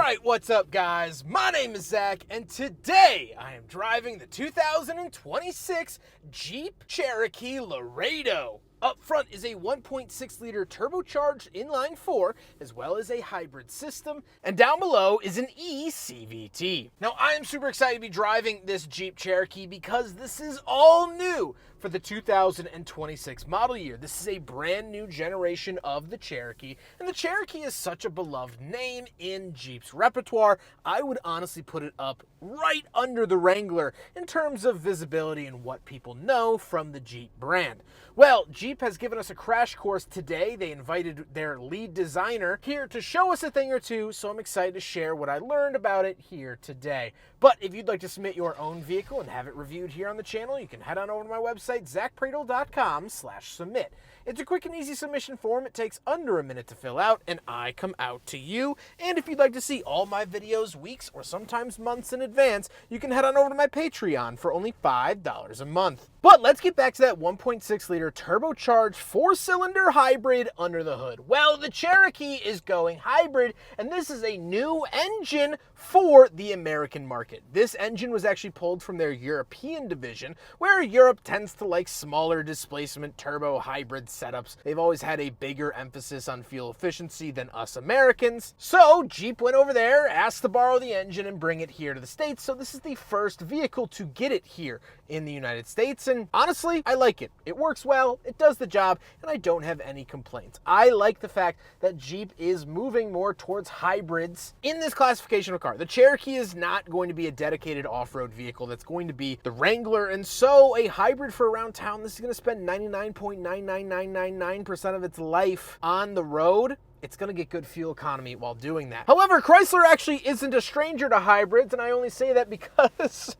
Alright, what's up guys? My name is Zack, and today I am driving the 2026 Jeep Cherokee Laredo. Up front is a 1.6 liter turbocharged inline 4, as well as a hybrid system, and down below is an eCVT. Now I am super excited to be driving this Jeep Cherokee because this is all new for the 2026 model year. This is a brand new generation of the Cherokee, and the Cherokee is such a beloved name in Jeep's repertoire. I would honestly put it up right under the Wrangler in terms of visibility and what people know from the Jeep brand. Well, Jeep has given us a crash course today. They invited their lead designer here to show us a thing or two, so I'm excited to share what I learned about it here today. But if you'd like to submit your own vehicle and have it reviewed here on the channel, you can head on over to my website, zackpradel.com/submit. It's a quick and easy submission form. It takes under a minute to fill out, and I come out to you. And if you'd like to see all my videos weeks or sometimes months in advance, you can head on over to my Patreon for only $5 a month. But let's get back to that 1.6 liter turbocharged 4-cylinder hybrid under the hood. Well, the Cherokee is going hybrid, and this is a new engine for the American market. This engine was actually pulled from their European division, where Europe tends to like smaller displacement turbo hybrid setups. They've always had a bigger emphasis on fuel efficiency than us Americans. So Jeep went over there, asked to borrow the engine and bring it here to the States. So this is the first vehicle to get it here in the United States. And honestly, I like it. It works well, it does the job, and I don't have any complaints. I like the fact that Jeep is moving more towards hybrids in this classification of car. The Cherokee is not going to be a dedicated off-road vehicle. That's going to be the Wrangler, and so a hybrid for around town, this is going to spend 99.99999% of its life on the road. It's going to get good fuel economy while doing that. However, Chrysler actually isn't a stranger to hybrids, and I only say that because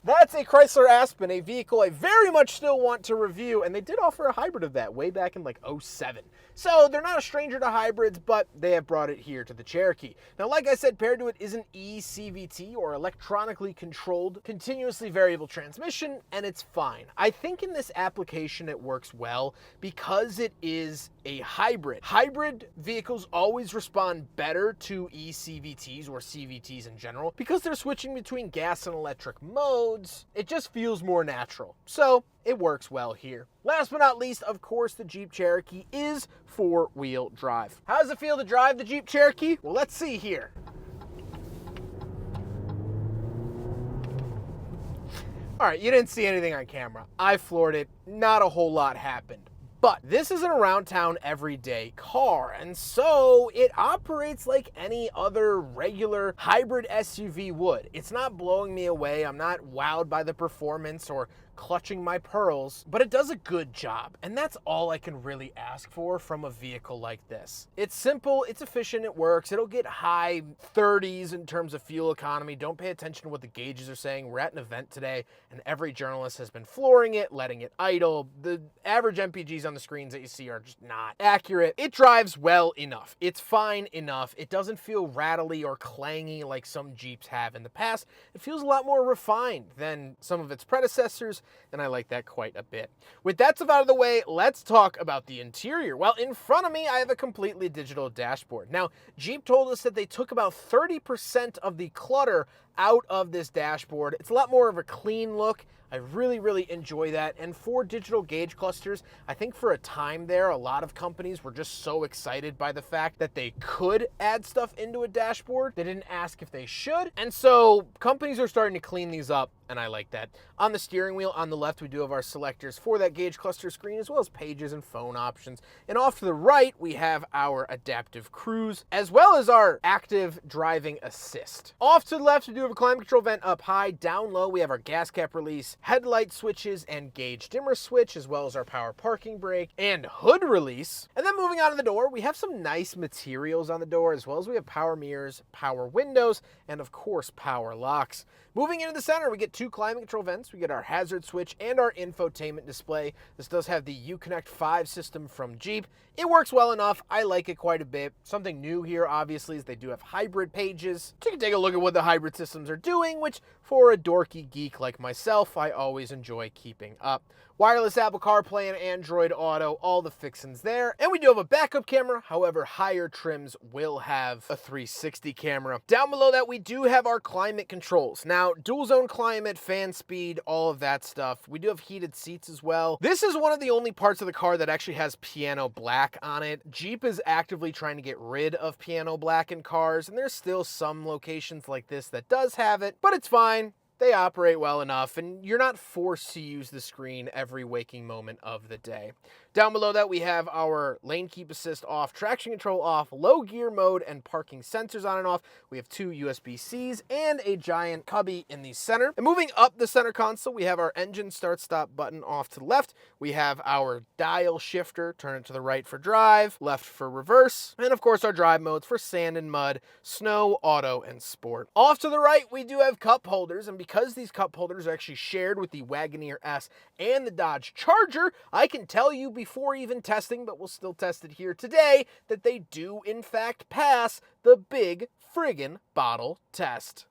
that's a Chrysler Aspen, a vehicle I very much still want to review, and they did offer a hybrid of that way back in like 07. So they're not a stranger to hybrids, but they have brought it here to the Cherokee. Now, like I said, paired to it is an eCVT, or electronically controlled continuously variable transmission, and it's fine. I think in this application it works well because it is a hybrid. Hybrid vehicles always respond better to eCVTs or CVTs in general because they're switching between gas and electric modes. It just feels more natural. So it works well here. Last but not least, of course, the Jeep Cherokee is four-wheel drive. How does it feel to drive the Jeep Cherokee? Well, let's see here. All right, you didn't see anything on camera. I floored it. Not a whole lot happened. But this is an around town everyday car, and so it operates like any other regular hybrid SUV would. It's not blowing me away. I'm not wowed by the performance or clutching my pearls, but it does a good job, and that's all I can really ask for from a vehicle like this. It's simple, it's efficient, it works. It'll get high 30s in terms of fuel economy. Don't pay attention to what the gauges are saying. We're at an event today, and every journalist has been flooring it, letting it idle. The average MPGs on the screens that you see are just not accurate. It drives well enough. It's fine enough. It doesn't feel rattly or clangy like some Jeeps have in the past. It feels a lot more refined than some of its predecessors, and I like that quite a bit. With that stuff out of the way, let's talk about the interior. Well, in front of me, I have a completely digital dashboard. Now, Jeep told us that they took about 30% of the clutter out of this dashboard. It's a lot more of a clean look. I really enjoy that. And for digital gauge clusters, I think for a time there, a lot of companies were just so excited by the fact that they could add stuff into a dashboard. They didn't ask if they should. And so companies are starting to clean these up, and I like that. On the steering wheel, on the left, we do have our selectors for that gauge cluster screen, as well as pages and phone options. And off to the right, we have our adaptive cruise, as well as our active driving assist. Off to the left, we do have a climate control vent up high. Down low, we have our gas cap release, headlight switches, and gauge dimmer switch, as well as our power parking brake and hood release. And then moving on to the door, we have some nice materials on the door, as well as we have power mirrors, power windows, and of course, power locks. Moving into the center, we get two climate control vents. We get our hazard switch and our infotainment display. This does have the Uconnect 5 system from Jeep. It works well enough. I like it quite a bit. Something new here, obviously, is they do have hybrid pages. So you can take a look at what the hybrid systems are doing, which for a dorky geek like myself, I always enjoy keeping up. Wireless Apple CarPlay and Android Auto, all the fixins there. And we do have a backup camera, however, higher trims will have a 360 camera. Down below that, we do have our climate controls. Now, dual zone climate, fan speed, all of that stuff. We do have heated seats as well. This is one of the only parts of the car that actually has piano black on it. Jeep is actively trying to get rid of piano black in cars, and there's still some locations like this that does have it, but it's fine. They operate well enough, and you're not forced to use the screen every waking moment of the day. Down below that, we have our lane keep assist off, traction control off, low gear mode, and parking sensors on and off. We have 2 USB-Cs and a giant cubby in the center. And moving up the center console, we have our engine start-stop button off to the left. We have our dial shifter, turn it to the right for drive, left for reverse, and of course our drive modes for sand and mud, snow, auto, and sport. Off to the right, we do have cup holders, and because these cup holders are actually shared with the Wagoneer S and the Dodge Charger, I can tell you before even testing, but we'll still test it here today, that they do in fact pass the big friggin' bottle test.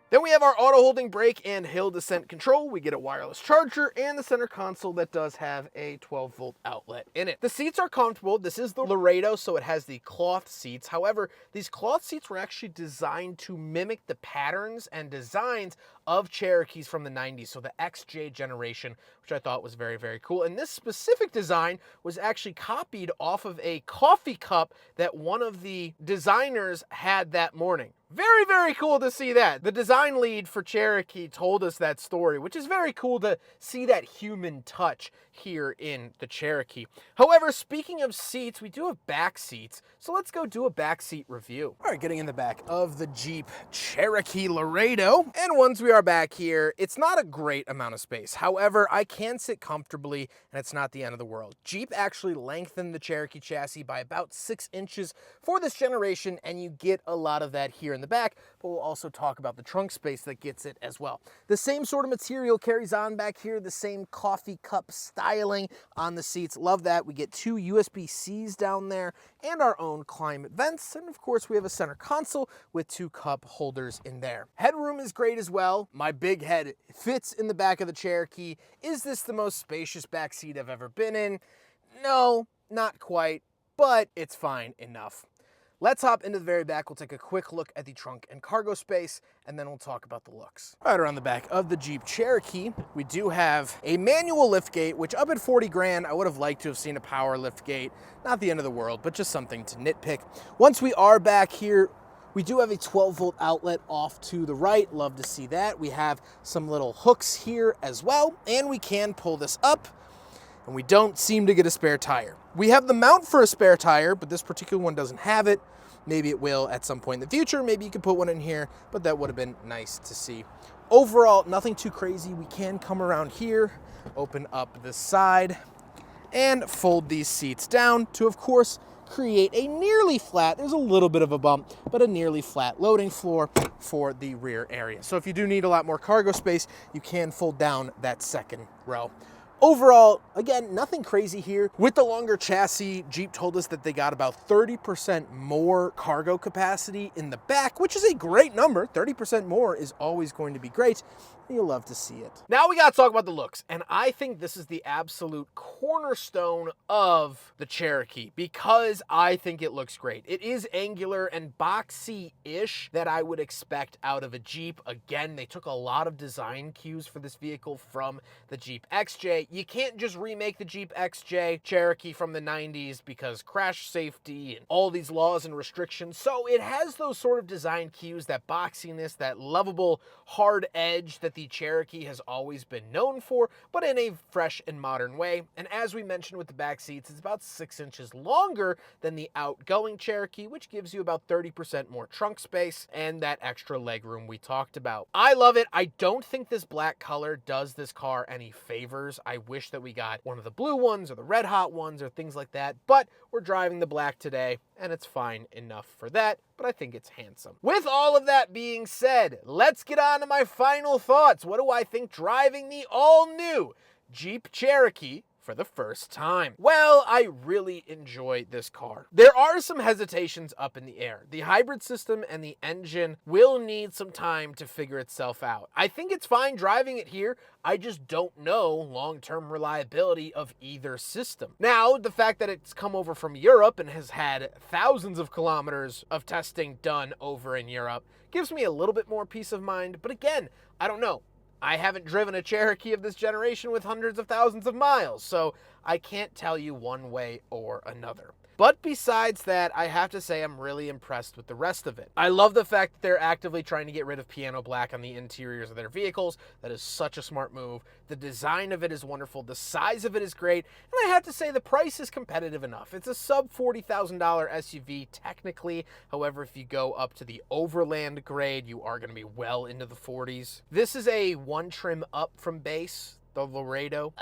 Then we have our auto holding brake and hill descent control. We get a wireless charger and the center console that does have a 12-volt outlet in it. The seats are comfortable. This is the Laredo, so it has the cloth seats. However, these cloth seats were actually designed to mimic the patterns and designs of Cherokees from the 90s, so the XJ generation, which I thought was very, very cool. And this specific design was actually copied off of a coffee cup that one of the designers had that morning. Very, very cool to see that. The design lead for Cherokee told us that story, which is very cool to see that human touch here in the Cherokee. However, speaking of seats, we do have back seats, so let's go do a back seat review. All right, getting in the back of the Jeep Cherokee Laredo. And once we are back here, it's not a great amount of space. However, I can sit comfortably, and it's not the end of the world. Jeep actually lengthened the Cherokee chassis by about 6 inches for this generation, and you get a lot of that here in the back, but we'll also talk about the trunk space that gets it as well. The same sort of material carries on back here, the same coffee cup styling on the seats. Love that. We get 2 USB-Cs down there and our own climate vents, and of course we have a center console with 2 cup holders in there. Headroom is great as well. My big head fits in the back of the Cherokee. Is this the most spacious back seat I've ever been in? No, not quite, but it's fine enough. Let's hop into the very back. We'll take a quick look at the trunk and cargo space, and then we'll talk about the looks. All right, around the back of the Jeep Cherokee, we do have a manual liftgate, which up at 40 grand, I would have liked to have seen a power liftgate. Not the end of the world, but just something to nitpick. Once we are back here, we do have a 12-volt outlet off to the right. Love to see that. We have some little hooks here as well, and we can pull this up, and we don't seem to get a spare tire. We have the mount for a spare tire, but this particular one doesn't have it. Maybe it will at some point in the future. Maybe you could put one in here, but that would have been nice to see. Overall, nothing too crazy. We can come around here, open up this side, and fold these seats down to, of course, create a nearly flat, there's a little bit of a bump, but a nearly flat loading floor for the rear area. So if you do need a lot more cargo space, you can fold down that second row. Overall, again, nothing crazy here. With the longer chassis, Jeep told us that they got about 30% more cargo capacity in the back, which is a great number. 30% more is always going to be great. You'll love to see it. Now we got to talk about the looks, and I think this is the absolute cornerstone of the Cherokee because I think it looks great. It is angular and boxy-ish that I would expect out of a Jeep. Again, they took a lot of design cues for this vehicle from the Jeep XJ. You can't just remake the Jeep XJ Cherokee from the 90s because crash safety and all these laws and restrictions. So it has those sort of design cues, that boxiness, that lovable hard edge that the Cherokee has always been known for, but in a fresh and modern way. And as we mentioned with the back seats, it's about 6 inches longer than the outgoing Cherokee, which gives you about 30% more trunk space and that extra legroom we talked about. I love it. I don't think this black color does this car any favors. I wish that we got one of the blue ones or the red hot ones or things like that, but we're driving the black today and it's fine enough for that, but I think it's handsome. With all of that being said, let's get on to my final thoughts. What do I think driving the all-new Jeep Cherokee for the first time. Well, I really enjoy this car. There are some hesitations up in the air. The hybrid system and the engine will need some time to figure itself out. I think it's fine driving it here. I just don't know long-term reliability of either system. Now, the fact that it's come over from Europe and has had thousands of kilometers of testing done over in Europe gives me a little bit more peace of mind. But again, I don't know. I haven't driven a Cherokee of this generation with hundreds of thousands of miles, so I can't tell you one way or another. But besides that, I have to say I'm really impressed with the rest of it. I love the fact that they're actively trying to get rid of piano black on the interiors of their vehicles. That is such a smart move. The design of it is wonderful. The size of it is great. And I have to say the price is competitive enough. It's a sub $40,000 SUV technically. However, if you go up to the overland grade, you are going to be well into the 40s. This is a one trim up from base, the Laredo.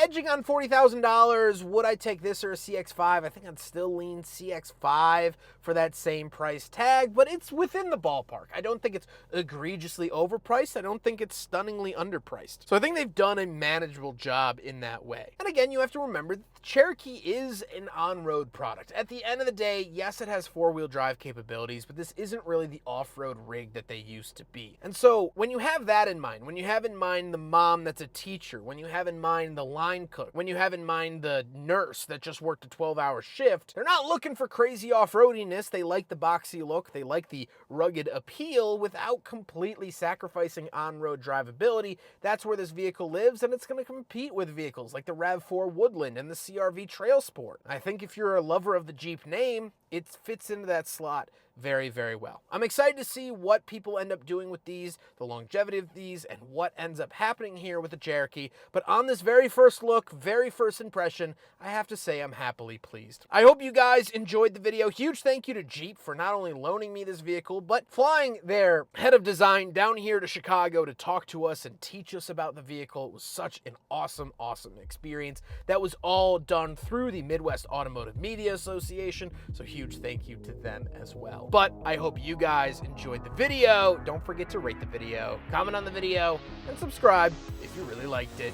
Edging on $40,000, would I take this or a CX-5? I think I'd still lean CX-5 for that same price tag, but it's within the ballpark. I don't think it's egregiously overpriced. I don't think it's stunningly underpriced. So I think they've done a manageable job in that way. And again, you have to remember, the Cherokee is an on-road product. At the end of the day, yes, it has four-wheel drive capabilities, but this isn't really the off-road rig that they used to be. And so when you have that in mind, when you have in mind the mom that's a teacher, when you have in mind the line cook, when you have in mind the nurse that just worked a 12-hour shift, they're not looking for crazy off-roadiness. They like the boxy look. They like the rugged appeal without completely sacrificing on-road drivability. That's where this vehicle lives, and it's going to compete with vehicles like the RAV4 Woodland and the CRV Trail Sport. I think if you're a lover of the Jeep name, it fits into that slot very, very well. I'm excited to see what people end up doing with these, the longevity of these, and what ends up happening here with the Cherokee. But on this very first look, very first impression, I have to say I'm happily pleased. I hope you guys enjoyed the video. Huge thank you to Jeep for not only loaning me this vehicle, but flying their head of design down here to Chicago to talk to us and teach us about the vehicle. It was such an awesome, awesome experience. That was all done through the Midwest Automotive Media Association, so huge thank you to them as well. But I hope you guys enjoyed the video. Don't forget to rate the video, comment on the video, and subscribe if you really liked it.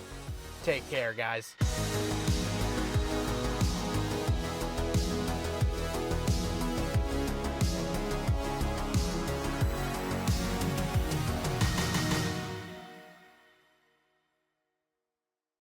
Take care, guys.